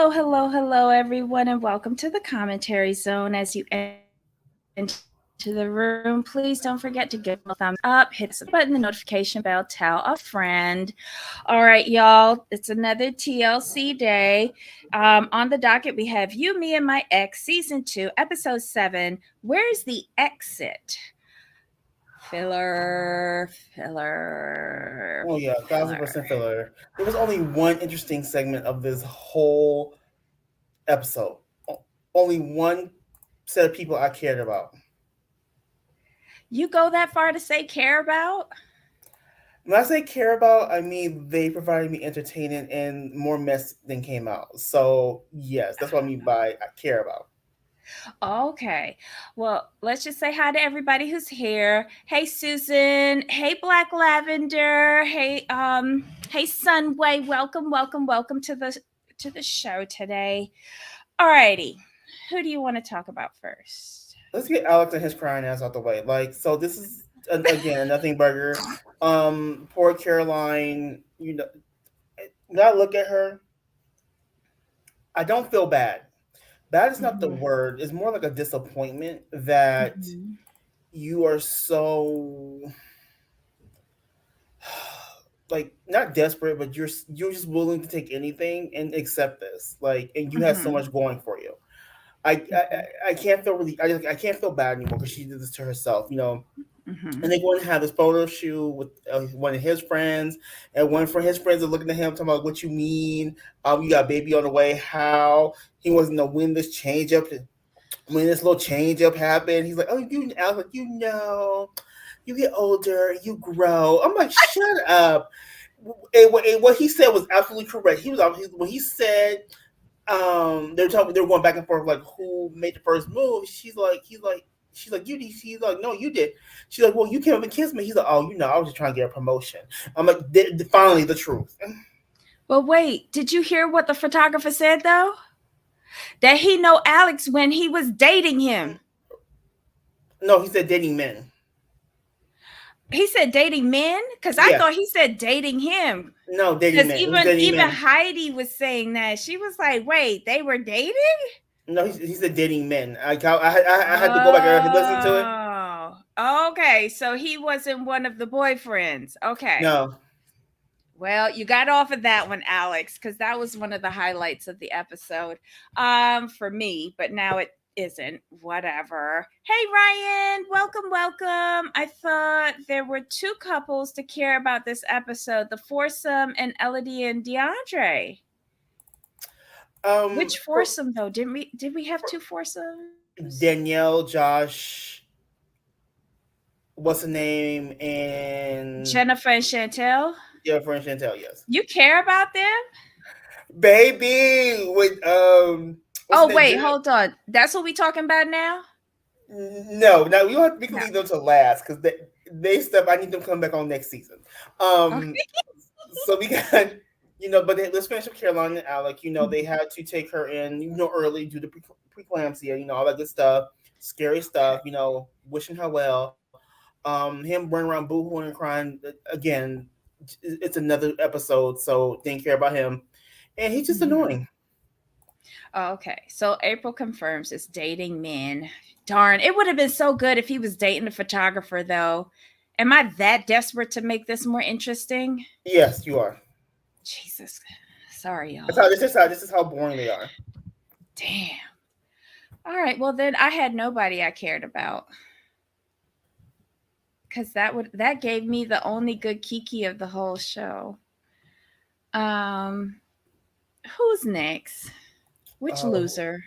Hello, everyone, and welcome to the commentary zone. As you enter the room, please don't forget to give a thumbs up, hit the subscribe button, the notification bell, tell a friend. All right, y'all, it's another TLC day. On the docket, we have You, Me, and My Ex, Season 2, Episode 7. Where's the exit? Filler. Oh yeah, thousand Filler. percent filler. There was only one interesting segment of this whole episode. Only one set of people I cared about. You go that far to say care about? When I say care about, I mean they provided me entertainment and more mess than came out. So yes, that's what I mean by I care about. Okay. Well, let's just say hi to everybody who's here. Hey Susan. Hey Black Lavender. Hey Sunway. Welcome to the show today. Alrighty. Who do you want to talk about first? Let's get Alex and his crying ass out the way. So this is again a nothing burger. Poor Caroline. When I look at her, I don't feel bad. Bad is not the Mhm. word. It's more like a disappointment that Mhm. you are so like not desperate, but you're just willing to take anything and accept this. And you have so Mhm. much going for you. I can't feel really I can't feel bad anymore because she did this to herself. Mhm. And they go and have this photo shoot with one of his friends, and one of his friends are looking at him talking about what you mean. You got a baby on the way. How he wasn't know when this change up when this little change up happened. He's like, oh, I was like, you get older, you grow. I'm like, shut up. And what he said was absolutely correct. When he said they were going back and forth like who made the first move. She's like, you did. He's like, no, you did. She's like, well, you came up and kissed me. He's like, oh, I was just trying to get a promotion. I'm like, finally the truth. Well, wait. Did you hear what the photographer said though? That he know Alex when he was dating him. No, he said dating men. He said dating men because I Yeah, thought he said dating him. no, dating Because men. It was even dating even men. Heidi was saying that she was like, "Wait, they were dating?" No, he said dating men. I had to go back and listen to it. Oh, okay. So he wasn't one of the boyfriends. Okay. No, Well, you got off of that one, Alex, because that was one of the highlights of the episode, for me. But now it isn't. Whatever. Hey, Ryan, welcome. I thought there were two couples to care about this episode: the foursome and Elodie and DeAndre. Which for foursome though? Did we have two foursomes? Danielle, Josh, what's the name, and Jennifer and Chantel. yeah, for Chantel, yes. You care about them? Baby with what's Oh the name? wait, hold on. That's what we talking about now? No, now we can No. leave them to last because they stuff I need them to come back on next season. Um, Okay. so we got but let's finish up Caroline and Alec. They had to take her in early due to preeclampsia. All that good stuff, scary Okay. stuff. Wishing her well. Him running around boohooing and crying again. It's another episode, so didn't care about him, and he's just Mhm. annoying. Okay. So April confirms it's dating men. Darn, it would have been so good if he was dating the photographer though. Am I that desperate to make this more interesting? Yes, you are. Jesus. Sorry, That's y'all. how this is how boring they are. Damn. All right. Well, then I had nobody I cared about because that gave me the only good Kiki of the whole show. Um, who's next? Which Oh, loser?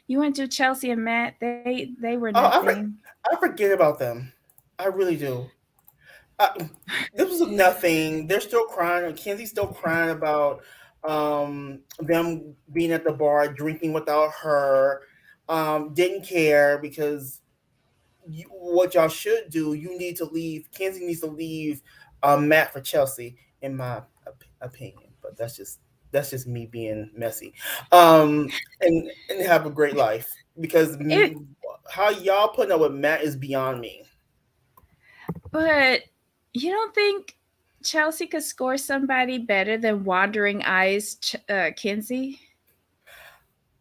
You went to Chelsea and Matt. They were oh, nothing. I forget about them. I really do. Uh, this was nothing. They're still crying. Kenzie's still crying about them being at the bar drinking without her. Didn't care because what y'all should do. You need to leave. Kenzie needs to leave Matt for Chelsea, in my opinion. But that's just me being messy. And have a great life because It, how y'all putting up with Matt is beyond me. but you don't think Chelsea could score somebody better than Wandering Eyes Kinsey?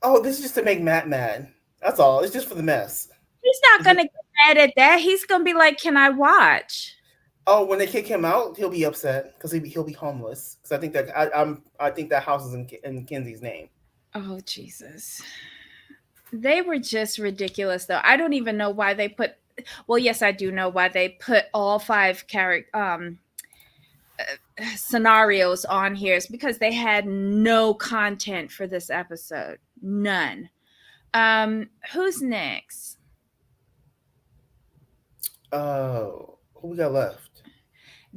Oh, this is just to make Matt mad. That's all. It's just for the mess. He's not It's just, gonna get mad at that. He's gonna be like, "Can I watch?" oh, when they kick him out, he'll be upset because he'll be homeless. Because I think that I think that house is in Kenzie's name. Oh Jesus. They were just ridiculous though. I don't even know why they put well, yes, I do know why they put all five scenarios on here. It's because they had no content for this episode. None. Who's next? Oh, who we got left?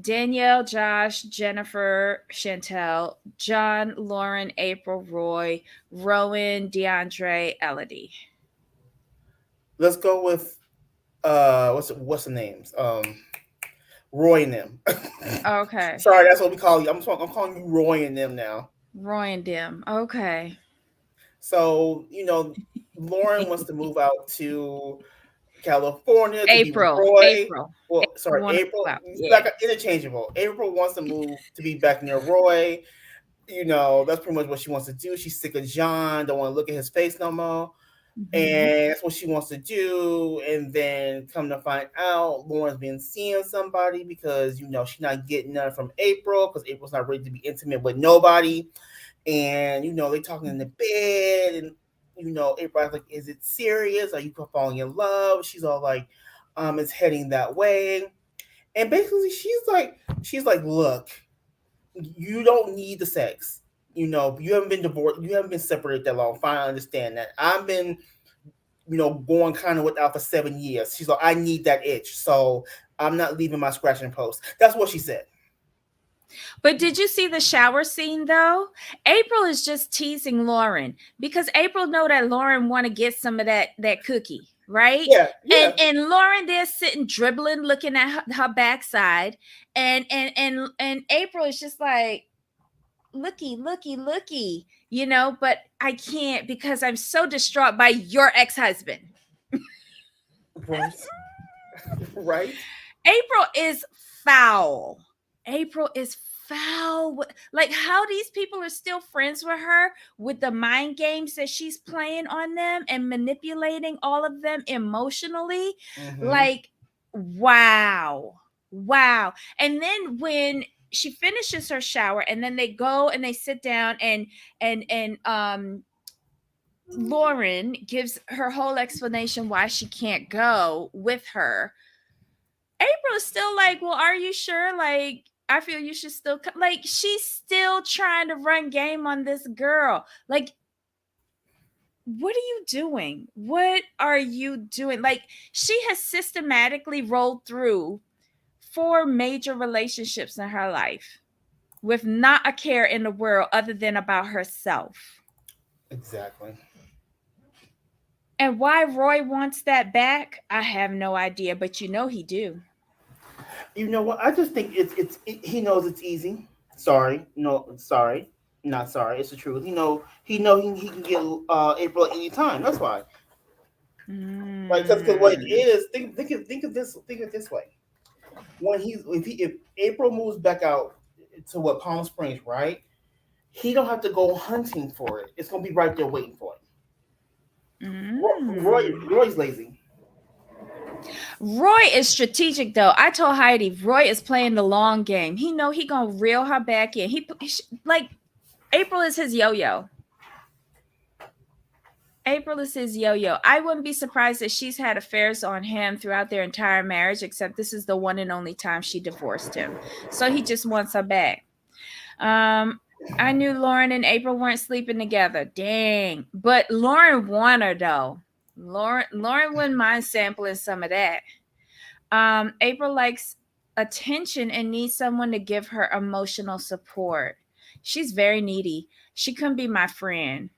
Danielle, Josh, Jennifer, Chantel, John, Lauren, April, Roy, Rowan, DeAndre, Elodie. Let's go with what's the names? Roy and them. Okay. Sorry, that's what we call you. I'm calling you Roy and them now. Roy and Dim. Okay. So Lauren wants to move out to California to be with April. Roy. April. Well, sorry, Wanna April. move out. It's Yeah. like interchangeable. April wants to move to be back near Roy. That's pretty much what she wants to do. She's sick of John. Don't want to look at his face no more. And that's what she wants to do. And then come to find out, Lauren's been seeing somebody because she's not getting none from April because April's not ready to be intimate with nobody. And they talking in the bed, and April's like, "Is it serious? Are you falling in love?" She's all like, "It's heading that way." And basically, she's like, "Look, you don't need the sex. You haven't been divorced. You haven't been separated that long. Fine, I understand that. I've been, going kind of without for 7 years." She's like, "I need that itch, so I'm not leaving my scratching post." That's what she said. But did you see the shower scene though? April is just teasing Lauren because April know that Lauren want to get some of that cookie, right? Yeah, yeah. And Lauren there sitting dribbling, looking at her backside, and April is just like, looky, looky, looky, but I can't because I'm so distraught by your ex-husband. Right. Right. April is foul. April is foul. Like how these people are still friends with her with the mind games that she's playing on them and manipulating all of them emotionally. Mm-hmm. Like, wow. Wow. And then when she finishes her shower and then they go and they sit down and Lauren gives her whole explanation why she can't go with her. April's still like, well, are you sure? Like, I feel you should still come. Like, she's still trying to run game on this girl. Like, what are you doing? What are you doing? Like, she has systematically rolled through 4 major relationships in her life with not a care in the world other than about herself. Exactly. And why Roy wants that back, I have no idea, but he do. You know what? I just think he knows it's easy. Sorry, no, sorry, not sorry. It's the truth. He can get April at any time. That's why. Like, because what it is, think of this way. If April moves back out to Palm Springs, right? He don't have to go hunting for it. It's gonna be right there waiting for him. Roy's lazy. Roy is strategic though. I told Heidi, Roy is playing the long game. He know he gonna reel her back in. He like April is his yo-yo. April is his yo-yo. I wouldn't be surprised that she's had affairs on him throughout their entire marriage, except this is the one and only time she divorced him. So he just wants her back. I knew Lauren and April weren't sleeping together. Dang. But Lauren won her though. Lauren wouldn't mind sampling some of that. April likes attention and needs someone to give her emotional support. She's very needy. She couldn't be my friend.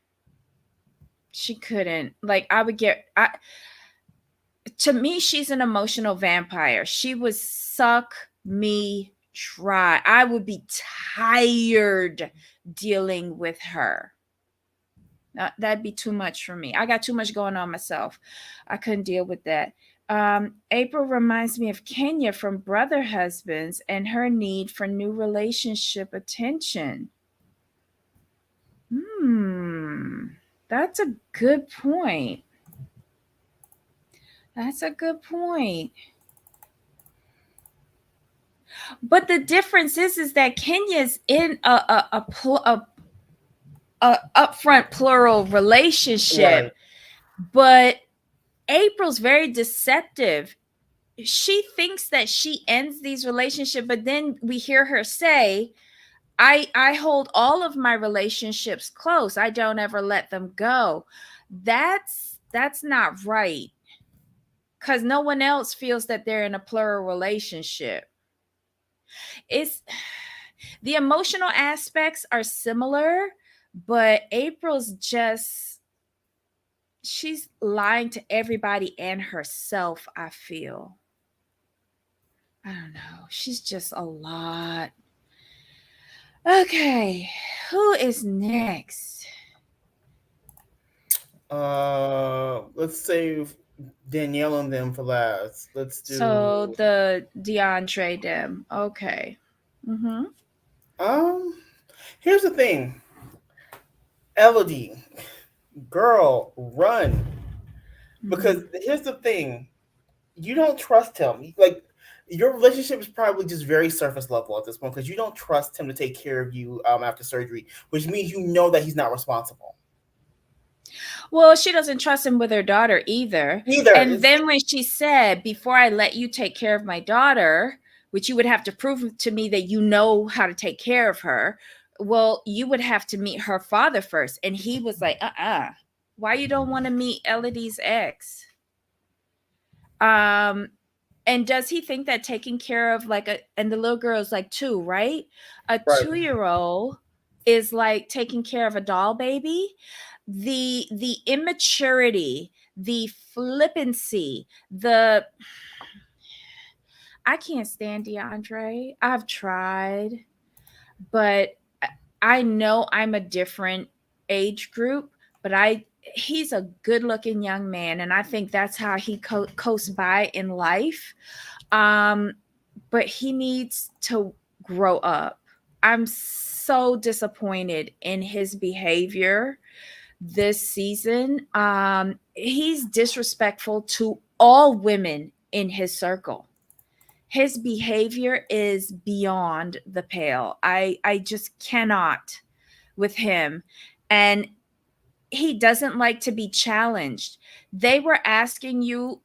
She couldn't. Like to me, she's an emotional vampire. She would suck me dry. I would be tired dealing with her. That'd be too much for me. I got too much going on myself. I couldn't deal with that. April reminds me of Kenya from Brother Husbands and her need for new relationship attention. That's a good point. That's a good point. But the difference is that Kenya's in a upfront plural Right. relationship, but April's very deceptive. She thinks that she ends these relationships, but then we hear her say, I hold all of my relationships close. I don't ever let them go. That's not right. Cuz no one else feels that they're in a plural relationship. It's the emotional aspects are similar, but April's just she's lying to everybody and herself, I feel. I don't know. She's just a lot. Okay, who is next? Let's save Danielle and them for last. Let's So do the DeAndre them. Okay. Mm-hmm. um here's the thing. Elodie, girl, run. Mm-hmm. Because here's the thing. You don't trust him. Like your relationship is probably just very surface level at this point because you don't trust him to take care of you after surgery, which means you know that he's not responsible. Well, she doesn't trust him with her daughter either. Either And it's then when she said, "Before I let you take care of my daughter," which you would have to prove to me that you know how to take care of her, well, you would have to meet her father first. And he was like, why you don't want to meet Elodie's ex? Um, and does he think that taking care of like a and the little girl is like 2, right? A right. 2-year-old is like taking care of a doll baby. The immaturity, the flippancy, the I can't stand DeAndre. I've tried, but I know I'm a different age group, but I he's a good-looking young man and I think that's how he coasts by in life. Um but he needs to grow up. I'm so disappointed in his behavior this season. He's disrespectful to all women in his circle. His behavior is beyond the pale. I just cannot with him. And he doesn't like to be challenged. They were asking you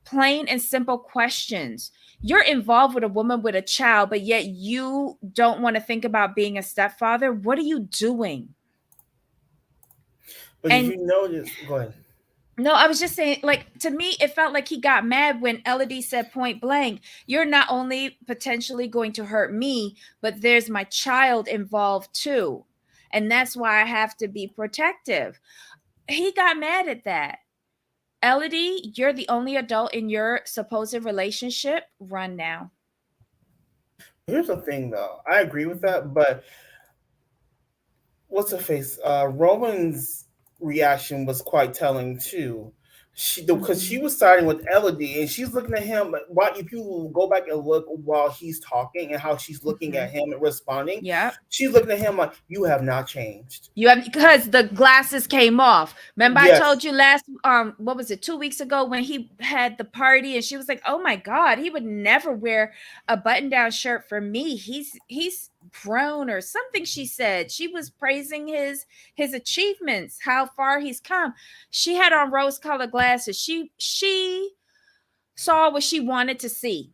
plain and simple questions. You're involved with a woman with a child, but yet you don't want to think about being a stepfather. What are you doing? But did And you notice? Go ahead. no, I was just saying, like, to me, it felt like he got mad when Elodie said point blank, "You're not only potentially going to hurt me, but there's my child involved too. And that's why I have to be protective." He got mad at that. Elodie, you're the only adult in your supposed relationship. Run now. Here's the thing, though. I agree with that, but what's her face? Roman's reaction was quite telling too. Because she Mhm. was siding with Elodie, and she's looking at him. Why, if you go back and look while he's talking and how she's looking at Mhm. him and responding, Yep. she's looking at him like you have not changed. You have because the glasses came off. Remember, I Yes, told you last what was it, 2 weeks ago when he had the party and she was like, "Oh my God, he would never wear a button-down shirt for me. He's grown," or something she said. She was praising his achievements, how far he's come. She had on rose-colored glasses. She saw what she wanted to see.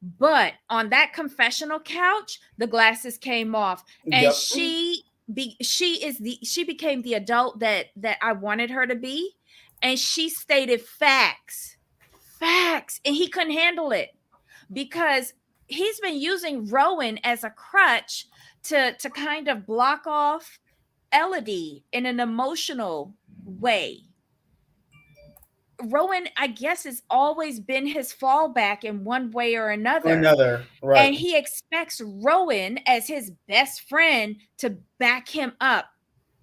But on that confessional couch, the glasses came off, and yep. she became the adult that I wanted her to be, and she stated facts, and he couldn't handle it because he's been using Rowan as a crutch to kind of block off Elodie in an emotional way. Rowan, I guess, has always been his fallback in one way or another. Another right. And he expects Rowan, as his best friend, to back him up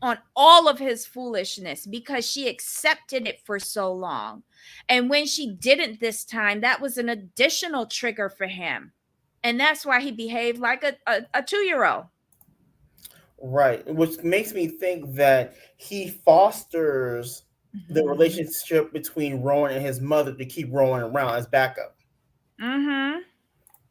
on all of his foolishness because she accepted it for so long. And when she didn't this time, that was an additional trigger for him. And that's why he behaved like a 2-year-old. Right, which makes me think that he fosters the Mhm. relationship between Rowan and his mother to keep Rowan around as backup. Mhm.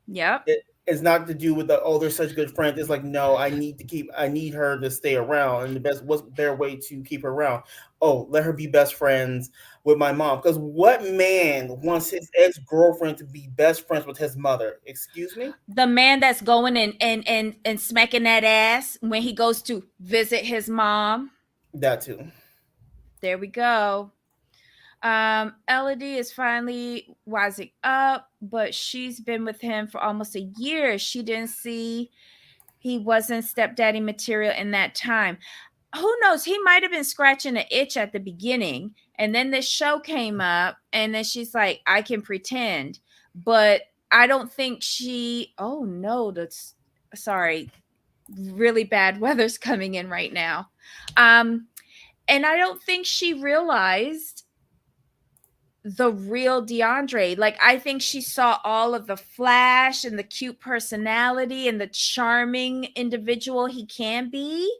Yep. It's not to do with the oh they're such good friends. It's like no, I need her to stay around, and the best what's their way to keep her around? Oh, let her be best friends with my mom. Because what man wants his ex girlfriend to be best friends with his mother? Excuse me. The man that's going and smacking that ass when he goes to visit his mom. That too. There we go. Elodie is finally wising up, but she's been with him for almost a year. She didn't see he wasn't stepdaddy material in that time. Who knows? He might have been scratching an itch at the beginning, and then this show came up, and then she's like, I can pretend. But I don't think she, oh no, that's sorry, really bad weather's coming in right now. Um, and I don't think she realized the real DeAndre. Like, I think she saw all of the flash and the cute personality and the charming individual he can be.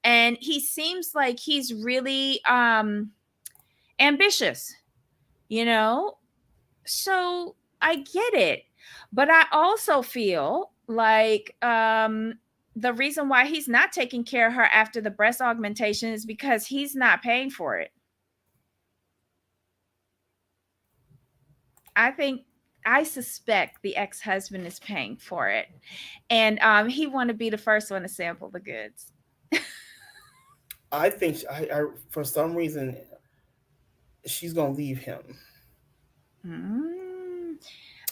And he seems like he's really ambitious, you know? So I get it. But I also feel like the reason why he's not taking care of her after the breast augmentation is because he's not paying for it. I think I suspect the ex-husband is paying for it, and he want to be the first one to sample the goods. I think I for some reason she's gonna leave him. Mm,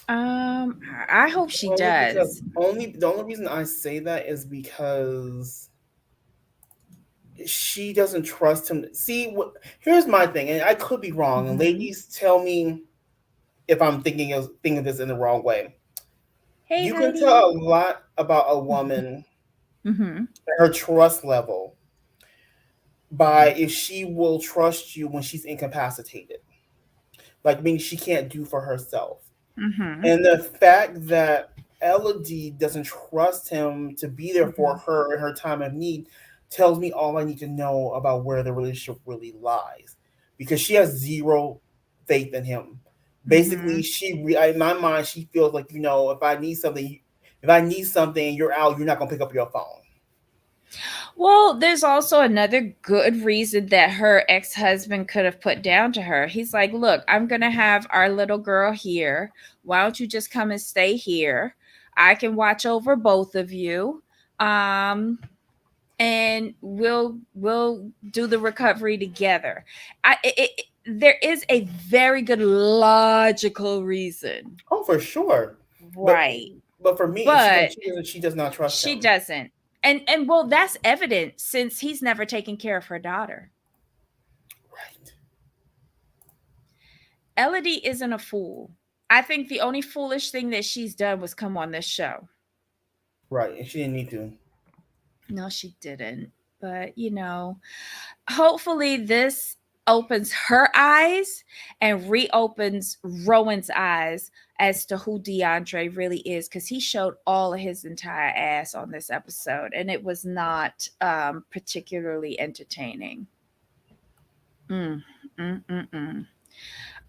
I hope she does. Only the only reason I say that is because she doesn't trust him. See, here's my thing, and I could be wrong. And Mhm. ladies, tell me if I'm thinking of this in the wrong way. Hey, You can tell Heidi. a lot about a woman, Mhm. her trust level, by if she will trust you when she's incapacitated, like meaning she can't do for herself. Mhm. And the fact that Elodie doesn't trust him to be there for Mhm. her in her time of need tells me all I need to know about where the relationship really lies. Because she has zero faith in him. Basically, Mhm. in my mind, she feels like, if I need something and you're out, you're not going to pick up your phone. Well, there's also another good reason that her ex-husband could have put down to her. He's like, "Look, I'm going to have our little girl here. Why don't you just come and stay here? I can watch over both of you. Um and we'll do the recovery together." There is a very good logical reason. Oh, for sure. But Right. but for me, But she does not trust she him. doesn't. And well, that's evident since he's never taken care of her daughter. Right. Elodie isn't a fool. I think the only foolish thing that she's done was come on this show. Right. And she didn't need to. No, she didn't. But, hopefully this opens her eyes and reopens Rowan's eyes as to who DeAndre really is, because he showed all of his entire ass on this episode and it was not particularly entertaining. Mm, mm, mm, mm.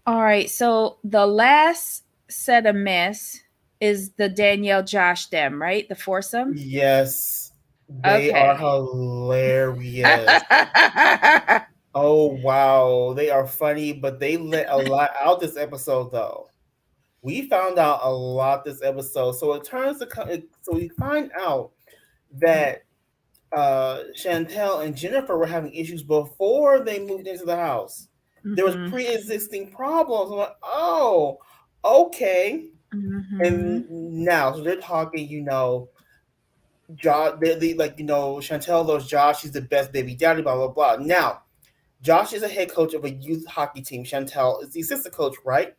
All right, so the last set of mess is the Danielle Josh them, right? The foursome. Yes, they are Okay. hilarious. Oh wow, they are funny, but they let a lot out this episode though. We found out a lot this episode, so so we find out that Chantel and Jennifer were having issues before they moved into the house. There was Mhm. pre-existing problems. I'm like, oh, okay. And Mhm. now, so they're talking, Josh, they like, Chantel loves Josh. He's the best baby daddy, blah, blah, blah. Now, Josh is a head coach of a youth hockey team. Chantel is the assistant coach, right?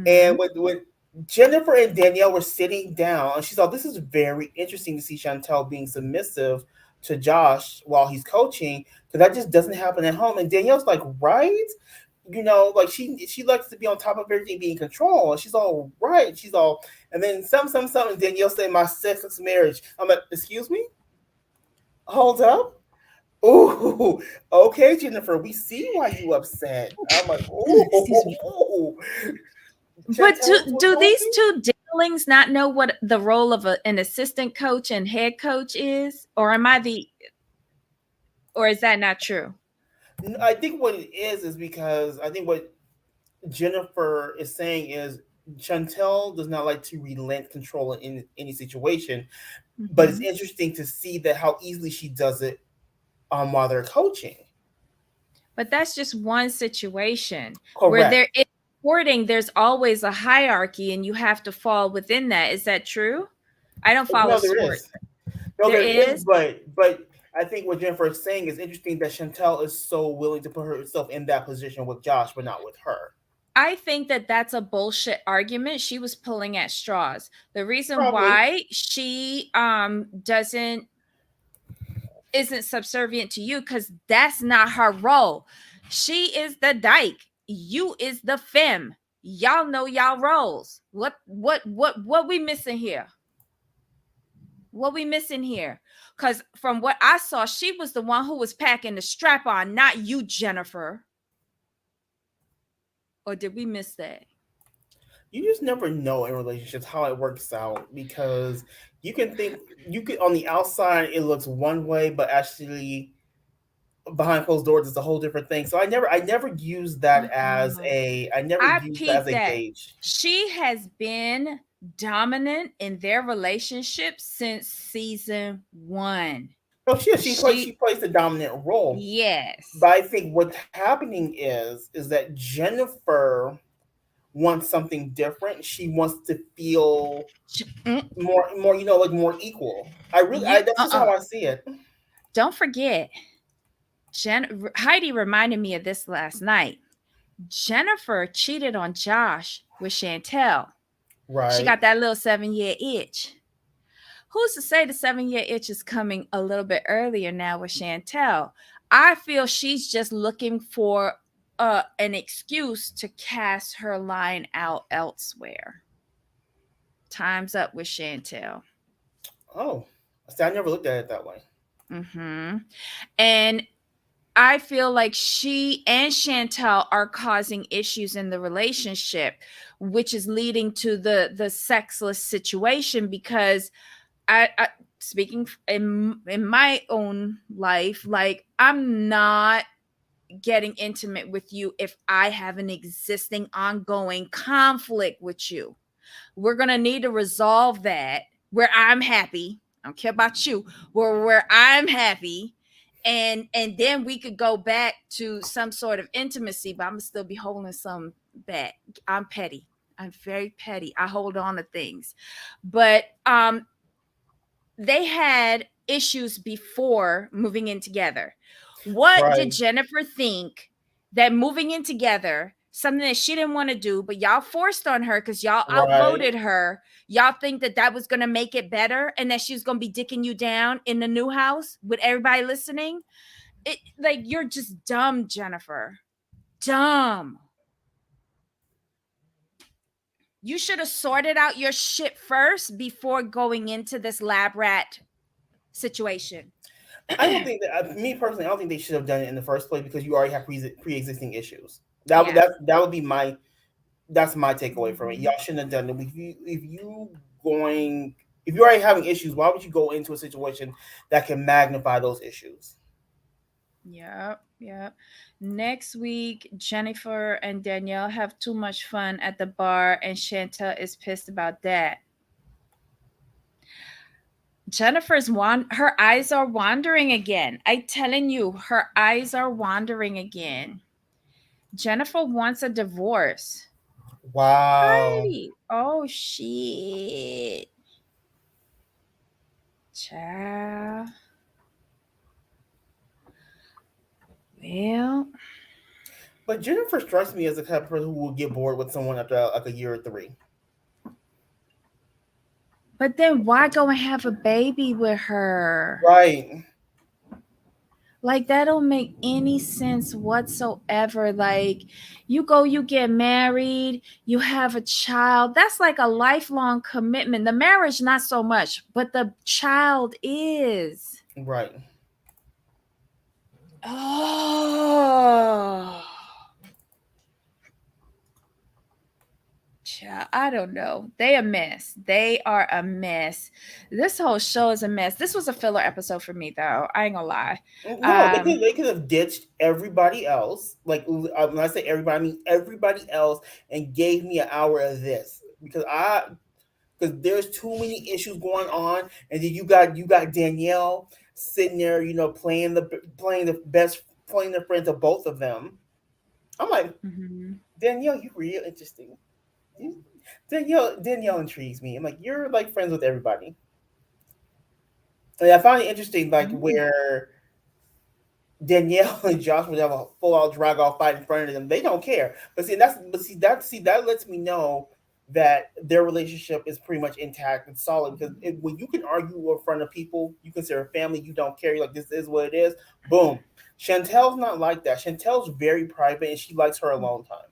And Mhm. when Jennifer and Danielle were sitting down, and she thought this is very interesting to see Chantel being submissive to Josh while he's coaching, because that just doesn't happen at home. And Danielle's like, right? Like she likes to be on top of everything, be in control. And she's all right. She's all, and then some. And Danielle said, "My sexless marriage." I'm like, excuse me. Hold up. Ooh, okay, Jennifer. We see why you upset. I'm like, Excuse me. ooh. But Chantel, what do told these you? two darlings not know what the role of an assistant coach and head coach is? Or am I the, or is that not true? I think what it is because I think what Jennifer is saying is Chantel does not like to relent control in any situation, but it's Mhm. interesting to see that how easily she does it while they're coaching. But that's just one situation where Correct. there is sporting, there's always a hierarchy and you have to fall within that. Is that true? I don't follow No, there sport. is. No, There there is, is. but I think what Jennifer is saying is interesting that Chantel is so willing to put herself in that position with Josh, but not with her. I think that that's a bullshit argument. She was pulling at straws. The reason Probably. why she doesn't isn't subservient to you cuz that's not her role. She is the dyke. You is the femme. Y'all know y'all roles. What we missing here? What we missing here? Cuz from what I saw, she was the one who was packing the strap on, not you, Jennifer. Or did we miss that? You just never know in relationships how it works out because you can think you could on the outside it looks one way, but actually behind closed doors is a whole different thing. So I never use that as Uh-uh. a I never I use that as peeped a that. gauge. She has been dominant in their relationship since season one. No, she She, plays the dominant role. yes. But I think what's happening is that Jennifer wants something different. She wants to feel more like more equal. You, That's just how I see it. don't forget, Heidi reminded me of this last night. Jennifer cheated on Josh with Chantel. She Right. got that little 7 year itch. Who's to say the 7 year itch is coming a little bit earlier now with Chantel? I feel she's just looking for an excuse to cast her line out elsewhere. Time's up with Chantel. Oh. See, I never looked at it that way. Hmm. And I feel like she and Chantel are causing issues in the relationship, which is leading to the sexless situation because I speaking in my own life, like I'm not getting intimate with you if I have an existing ongoing conflict with you. We're gonna need to resolve that where I'm happy. I don't care about you. Where I'm happy, and then we could go back to some sort of intimacy, but I'm gonna still be holding some back. I'm petty. I'm very petty. I hold on to things, but they had issues before moving in together. What did Right. Jennifer think that moving in together, something that she didn't want to do, but y'all forced on her because y'all Right. outvoted her? Y'all think that that was going to make it better and that she was going to be dicking you down in the new house with everybody listening? It like you're just dumb, Jennifer. Dumb. You should have sorted out your shit first before going into this lab rat situation. I don't think that me personally, I don't think they should have done it in the first place because you already have pre-existing issues. Yeah. That would be my that's my takeaway from it. Mhm. Y'all shouldn't have done it. Going if you're already having issues, why would you go into a situation that can magnify those issues? Yep, yep. Next week, Jennifer and Danielle have too much fun at the bar, and Chantel is pissed about that. Her eyes are wandering again. I telling you, her eyes are wandering again. Jennifer wants a divorce. Wow. Heidi. Oh shit. Child. Well, But Jennifer strikes me as the type of person who will get bored with someone after like a year or three. but then why go and have a baby with her? Right. Like that don't make any sense whatsoever. Like you go, you get married, you have a child. That's like a lifelong commitment. The marriage, not so much, but the child is. Right. Oh. I don't know. They a mess. They are a mess. This whole show is a mess. This was a filler episode for me, though. I ain't gonna lie. No, Um, they could have ditched everybody else. Like when I say everybody, I mean everybody else, and gave me an hour of this because there's too many issues going on, and then you got Danielle sitting there, playing the friends of both of them. I'm like, mhm. Danielle, you real interesting. You- Danielle intrigues me. I'm like, you're like friends with everybody. And I find it interesting, like Mm. where Danielle and Josh would have a full out drag off fight in front of them. They don't care. That lets me know that their relationship is pretty much intact and solid. Because when you can argue in front of people you consider family, you don't care. You're like, this is what it is. Boom. Chantel's not like that. Chantel's very private and she likes her alone time.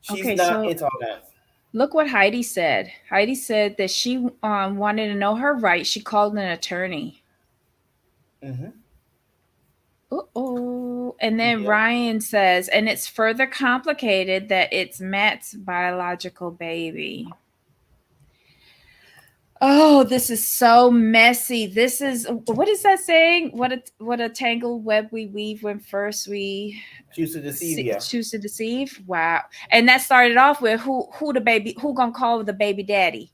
She's Okay, not so into all that. look what Heidi said. Heidi said that she wanted to know her rights. She called an attorney. Hmm. Oh, and then Yeah. Ryan says, and it's further complicated that it's Matt's biological baby. Oh, this is so messy. This is what is that saying? What a tangled web we weave when first we She used to deceive you. choose to deceive. Wow. And that started off with who gonna call the baby daddy?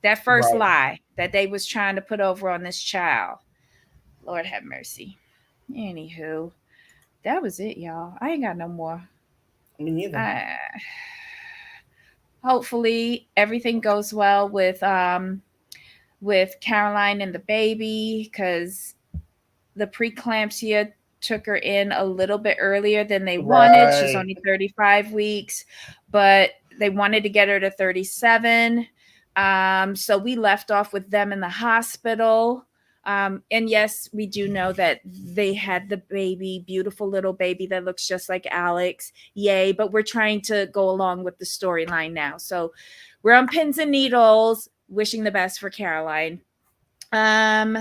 That first Right. lie that they was trying to put over on this child. Lord have mercy. Anywho, that was it, y'all. I ain't got no more. Me neither. I, hopefully everything goes well with Caroline and the baby, because the preeclampsia took her in a little bit earlier than they wanted. She's Right. only 35 weeks, but they wanted to get her to 37. So we left off with them in the hospital. And yes, we do know that they had the baby, beautiful little baby that looks just like Alex. Yay. But we're trying to go along with the storyline now. So we're on pins and needles, wishing the best for Caroline. Um,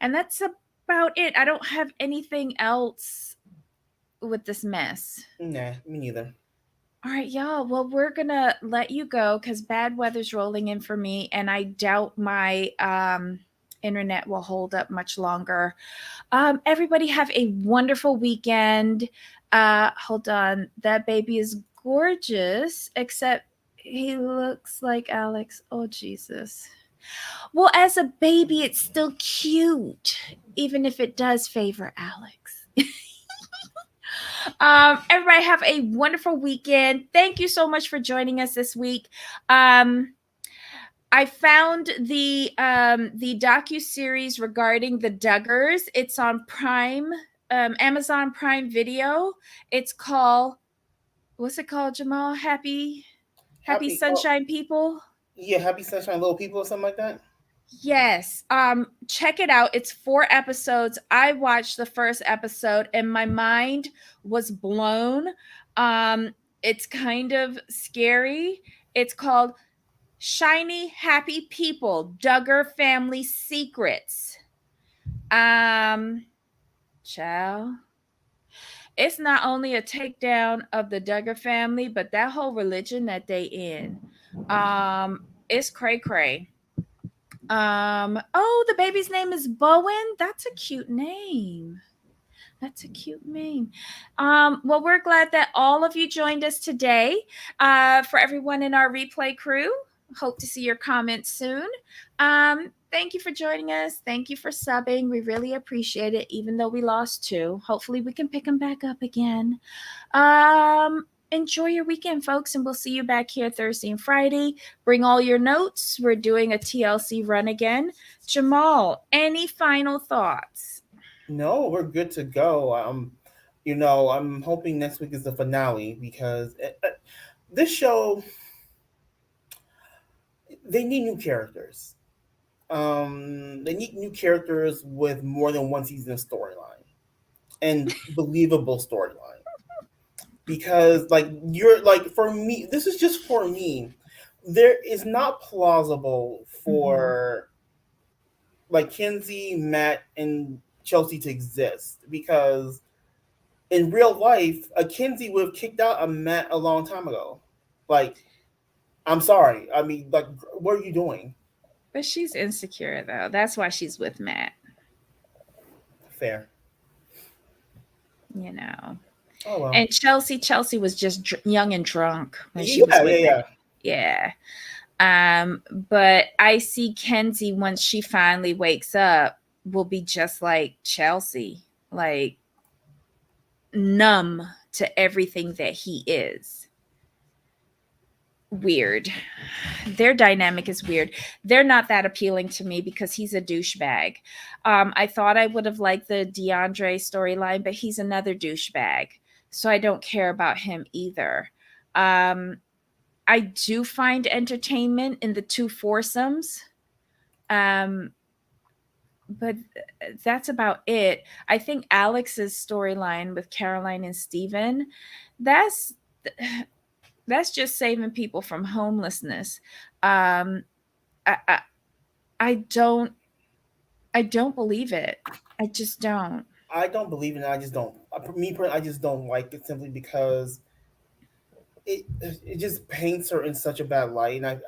and that's about it. I don't have anything else with this mess. Nah, me neither. All right, y'all. Well, we're gonna let you go because bad weather's rolling in for me, and I doubt my internet will hold up much longer. Everybody have a wonderful weekend. Hold on, that baby is gorgeous, except he looks like Alex. Oh Jesus. Well, as a baby, it's still cute, even if it does favor Alex. Everybody have a wonderful weekend. Thank you so much for joining us this week. I found the docu series regarding the Duggars. It's on Prime, Amazon Prime Video. It's called, what's it called, Jamal? Happy Happy. Oh, Sunshine People. yeah. Happy Sunshine Little People or something like that. Yes. Check it out. It's 4 episodes. I watched the first episode and my mind was blown. It's kind of scary. It's called Shiny Happy People, Duggar Family Secrets. Child. It's not only a takedown of the Duggar family, but that whole religion that they in. It's cray cray. Oh, the baby's name is Bowen. That's a cute name. That's a cute name. Well, we're glad that all of you joined us today. For everyone in our replay crew, hope to see your comments soon. Thank you for joining us. Thank you for subbing. We really appreciate it, even though we lost 2. Hopefully, we can pick them back up again. Enjoy your weekend, folks, and we'll see you back here Thursday and Friday. Bring all your notes. We're doing a TLC run again. Jamal, any final thoughts? No, we're good to go. I'm hoping next week is the finale because this show they need new characters. They need new characters with more than one season of storyline and believable storyline. Because you're like for me, this is just for me. There is not plausible Mm-hmm. for like Kinsey, Matt, and Chelsea to exist because in real life, a Kenzie would have kicked out a Matt a long time ago. Like, I'm sorry. I mean, like, what are you doing? But she's insecure though. That's why she's with Matt. Fair. You know. Oh well. And Chelsea was just young and drunk when she was Yeah, with yeah, Matt. yeah. Yeah. But I see Kenzie once she finally wakes up will be just like Chelsea, like numb to everything that he is. Weird. Their dynamic is weird. They're not that appealing to me because he's a douchebag. I thought I would have liked the DeAndre storyline, but he's another douchebag. So I don't care about him either. I do find entertainment in the two foursomes. Um, but that's about it. I think Alex's storyline with Caroline and Steven, that's that's just saving people from homelessness. Um, I, I I don't believe it. I just don't. I don't believe in it. I just don't. I just don't like it simply because it just paints her in such a bad light. And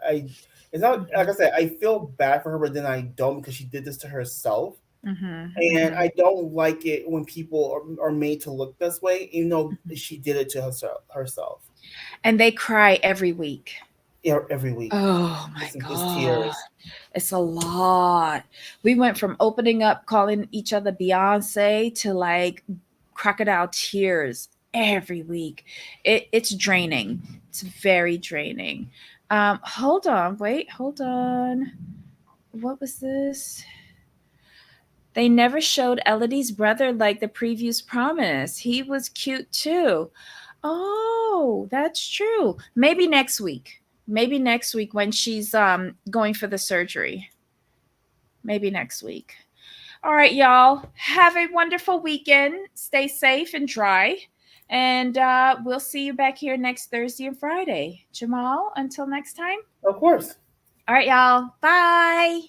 it's not like I said. I feel bad for her, but then I don't because she did this to herself. Mm-hmm, And mm-hmm. I don't like it when people are made to look this way, even though she did it to herself. And they cry every week. Yeah, every week. Oh my It's God. tears. It's a lot. We went from opening up, calling each other Beyonce to like crocodile tears every week. It's draining. It's very draining. Hold on. Wait, hold on. What was this? They never showed Elodie's brother like the previews promised. He was cute too. Oh, that's true. Maybe next week. Maybe next week when she's going for the surgery. Maybe next week. All right, y'all. Have a wonderful weekend. Stay safe and dry. And we'll see you back here next Thursday and Friday. Jamal, until next time. Of course. All right, y'all. Bye.